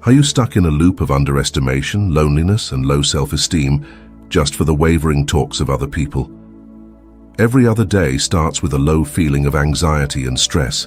Are you stuck in a loop of underestimation, loneliness, and low self-esteem just for the wavering talks of other people? Every other day starts with a low feeling of anxiety and stress.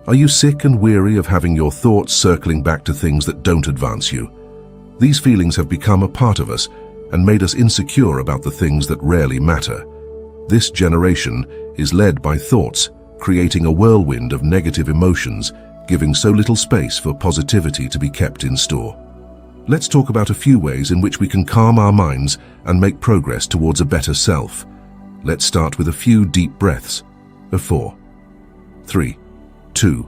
Are you sick and weary of having your thoughts circling back to things that don't advance you? These feelings have become a part of us and made us insecure about the things that rarely matter. This generation is led by thoughts, creating a whirlwind of negative emotions, giving so little space for positivity to be kept in store. Let's talk about a few ways in which we can calm our minds and make progress towards a better self. Let's start with a few deep breaths of 4, 3, 2,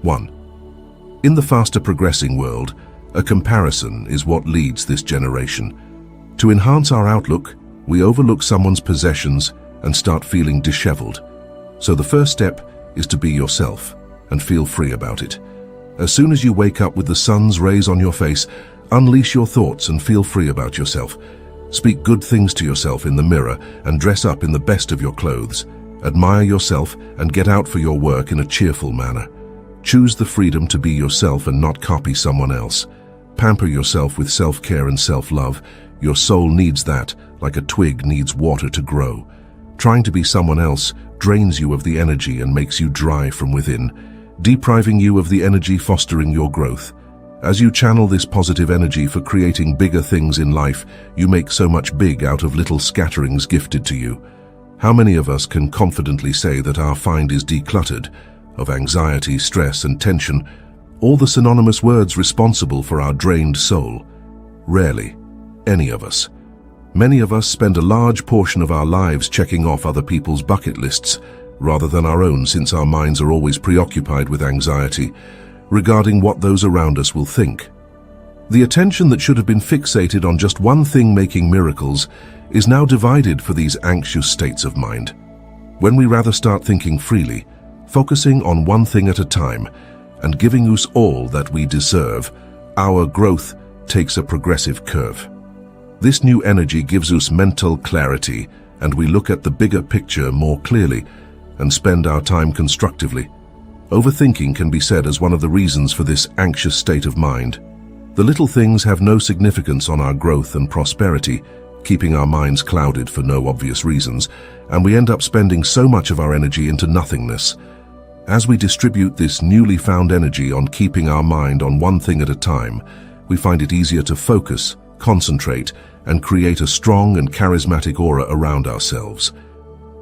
1. In the faster progressing world, a comparison is what leads this generation. To enhance our outlook, we overlook someone's possessions and start feeling disheveled. So the first step is to be yourself and feel free about it. As soon as you wake up with the sun's rays on your face, unleash your thoughts and feel free about yourself. Speak good things to yourself in the mirror and dress up in the best of your clothes. Admire yourself and get out for your work in a cheerful manner. Choose the freedom to be yourself and not copy someone else. Pamper yourself with self-care and self-love. Your soul needs that, like a twig needs water to grow. Trying to be someone else drains you of the energy and makes you dry from within, depriving you of the energy fostering your growth. As you channel this positive energy for creating bigger things in life, you make so much big out of little scatterings gifted to you. How many of us can confidently say that our find is decluttered of anxiety, stress, and tension, all the synonymous words responsible for our drained soul? Rarely any of us. Many of us spend a large portion of our lives checking off other people's bucket lists rather than our own, since our minds are always preoccupied with anxiety regarding what those around us will think. The attention that should have been fixated on just one thing making miracles is now divided for these anxious states of mind. When we rather start thinking freely, focusing on one thing at a time, and giving us all that we deserve, our growth takes a progressive curve. This new energy gives us mental clarity, and we look at the bigger picture more clearly and spend our time constructively. Overthinking can be said as one of the reasons for this anxious state of mind. The little things have no significance on our growth and prosperity, keeping our minds clouded for no obvious reasons, and we end up spending so much of our energy into nothingness. As we distribute this newly found energy on keeping our mind on one thing at a time, we find it easier to focus, concentrate, and create a strong and charismatic aura around ourselves.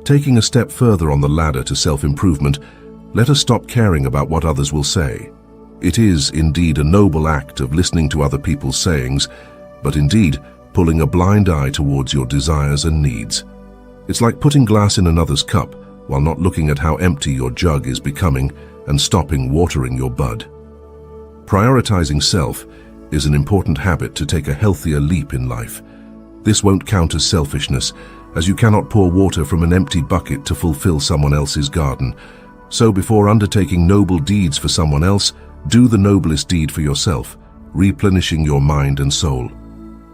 Taking a step further on the ladder to self-improvement, let us stop caring about what others will say. It is indeed a noble act of listening to other people's sayings, but indeed pulling a blind eye towards your desires and needs. It's like putting glass in another's cup while not looking at how empty your jug is becoming and stopping watering your bud. Prioritizing self is an important habit to take a healthier leap in life. This won't count as selfishness, as you cannot pour water from an empty bucket to fulfill someone else's garden. So before undertaking noble deeds for someone else, do the noblest deed for yourself, replenishing your mind and soul.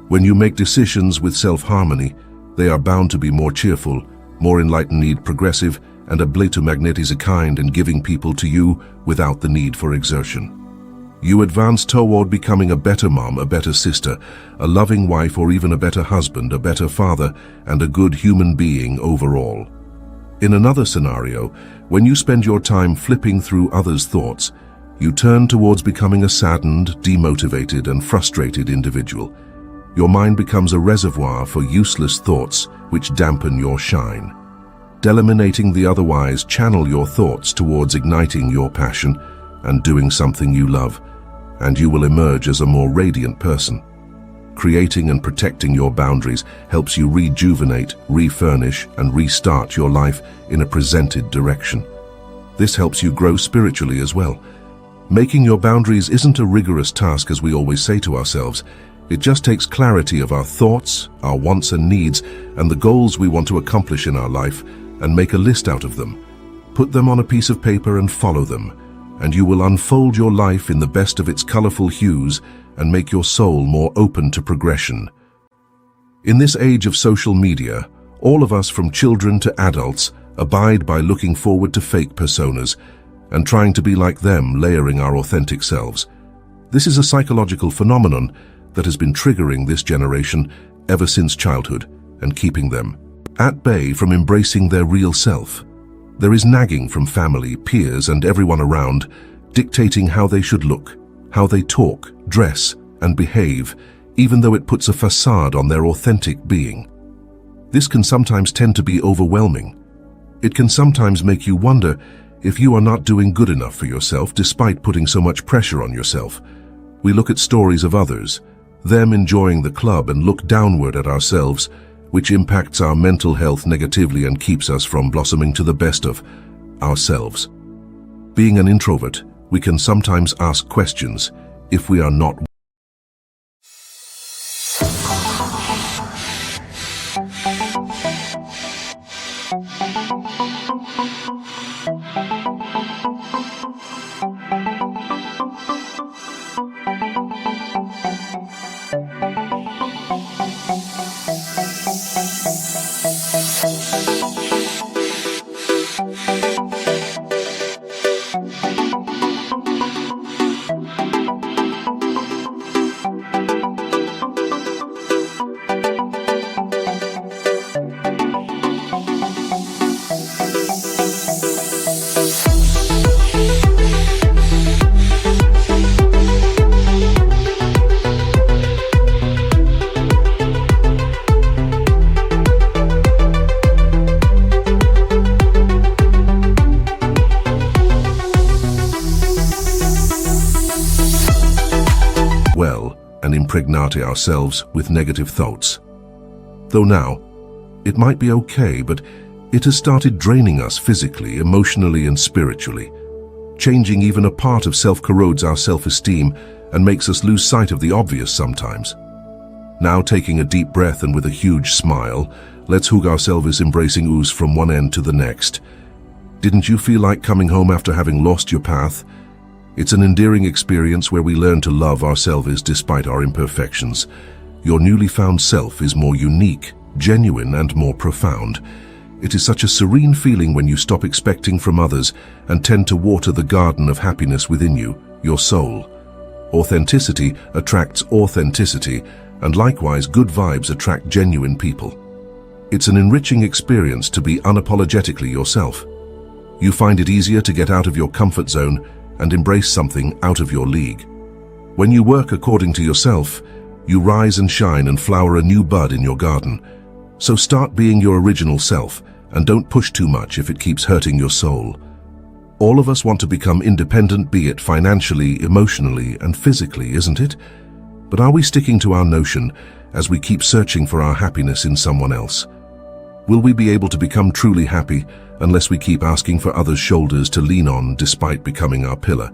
When you make decisions with self-harmony, they are bound to be more cheerful, more enlightened, progressive, and ablatomagnetic kind and giving people to you without the need for exertion. You advance toward becoming a better mom, a better sister, a loving wife, or even a better husband, a better father, and a good human being overall. In another scenario, when you spend your time flipping through others' thoughts, you turn towards becoming a saddened, demotivated, and frustrated individual. Your mind becomes a reservoir for useless thoughts which dampen your shine. Eliminating the otherwise, channel your thoughts towards igniting your passion and doing something you love, and you will emerge as a more radiant person. Creating and protecting your boundaries helps you rejuvenate, refurnish, and restart your life in a presented direction. This helps you grow spiritually as well. Making your boundaries isn't a rigorous task, as we always say to ourselves. It just takes clarity of our thoughts, our wants and needs, and the goals we want to accomplish in our life, and make a list out of them. Put them on a piece of paper and follow them, and you will unfold your life in the best of its colorful hues and make your soul more open to progression. In this age of social media, all of us from children to adults abide by looking forward to fake personas and trying to be like them, layering our authentic selves. This is a psychological phenomenon that has been triggering this generation ever since childhood and keeping them at bay from embracing their real self. There is nagging from family, peers, and everyone around, dictating how they should look, how they talk, dress, and behave, even though it puts a facade on their authentic being. This can sometimes tend to be overwhelming. It can sometimes make you wonder if you are not doing good enough for yourself despite putting so much pressure on yourself. We look at stories of others, them enjoying the club, and look downward at ourselves, which impacts our mental health negatively and keeps us from blossoming to the best of ourselves. Being an introvert, we can sometimes ask questions if we are not and impregnate ourselves with negative thoughts. Though now, it might be okay, but it has started draining us physically, emotionally, and spiritually. Changing even a part of self corrodes our self-esteem and makes us lose sight of the obvious sometimes. Now, taking a deep breath and with a huge smile, let's hug ourselves, embracing ooze from one end to the next. Didn't you feel like coming home after having lost your path? It's an endearing experience where we learn to love ourselves despite our imperfections. Your newly found self is more unique, genuine, and more profound. It is such a serene feeling when you stop expecting from others and tend to water the garden of happiness within you, your soul. Authenticity attracts authenticity, and likewise good vibes attract genuine people. It's an enriching experience to be unapologetically yourself. You find it easier to get out of your comfort zone and embrace something out of your league. When you work according to yourself, you rise and shine and flower a new bud in your garden. So start being your original self and don't push too much if it keeps hurting your soul. All of us want to become independent, be it financially, emotionally, and physically, isn't it? But are we sticking to our notion as we keep searching for our happiness in someone else? Will we be able to become truly happy unless we keep asking for others' shoulders to lean on despite becoming our pillar?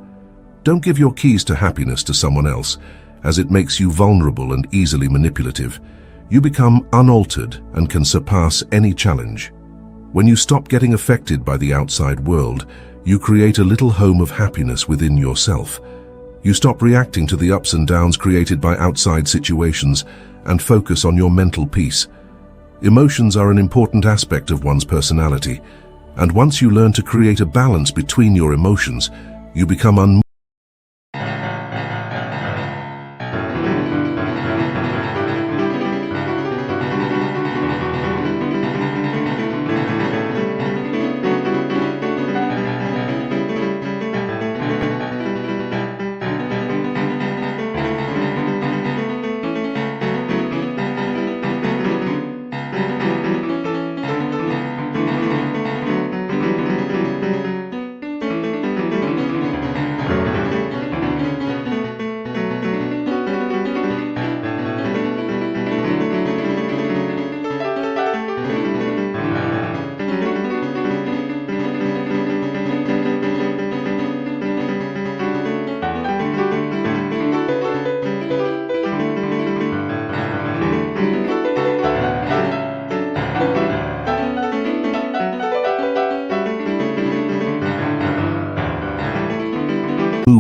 Don't give your keys to happiness to someone else, as it makes you vulnerable and easily manipulative. You become unaltered and can surpass any challenge. When you stop getting affected by the outside world, you create a little home of happiness within yourself. You stop reacting to the ups and downs created by outside situations and focus on your mental peace. Emotions are an important aspect of one's personality, and once you learn to create a balance between your emotions, you become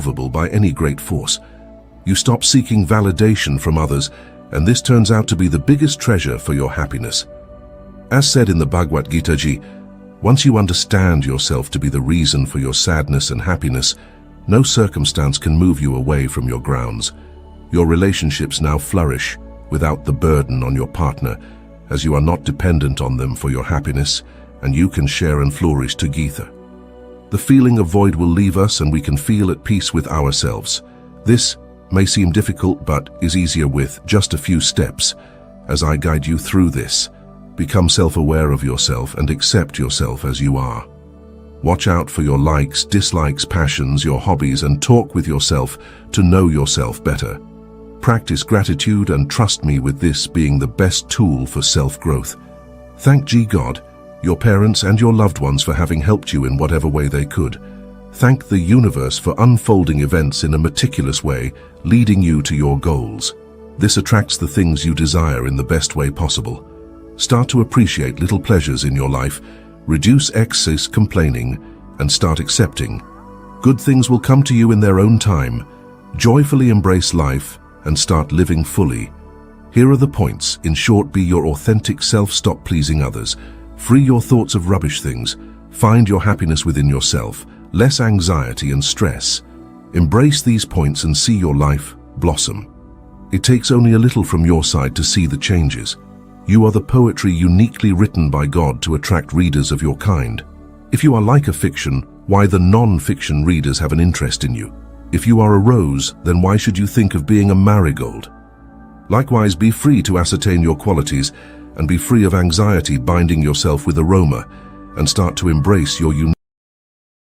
movable by any great force. You stop seeking validation from others, and this turns out to be the biggest treasure for your happiness. As said in the Bhagavad Gita, once you understand yourself to be the reason for your sadness and happiness, No circumstance can move you away from your grounds. Your relationships now flourish without the burden on your partner, as you are not dependent on them for your happiness, and you can share and flourish together. The feeling of void will leave us and we can feel at peace with ourselves. This may seem difficult but is easier with just a few steps. As I guide you through this, become self-aware of yourself and accept yourself as you are. Watch out for your likes, dislikes, passions, your hobbies, and talk with yourself to know yourself better. Practice gratitude and trust me with this being the best tool for self-growth. Thank God, your parents and your loved ones for having helped you in whatever way they could. Thank the universe for unfolding events in a meticulous way, leading you to your goals. This attracts the things you desire in the best way possible. Start to appreciate little pleasures in your life, reduce excess complaining, and start accepting. Good things will come to you in their own time. Joyfully embrace life and start living fully. Here are the points. In short, be your authentic self, stop pleasing others. Free your thoughts of rubbish things. Find your happiness within yourself. Less anxiety and stress. Embrace these points and see your life blossom. It takes only a little from your side to see the changes. You are the poetry uniquely written by God to attract readers of your kind. If you are like a fiction, why the non-fiction readers have an interest in you? If you are a rose, then why should you think of being a marigold? Likewise, be free to ascertain your qualities and be free of anxiety, binding yourself with aroma, and start to embrace your unique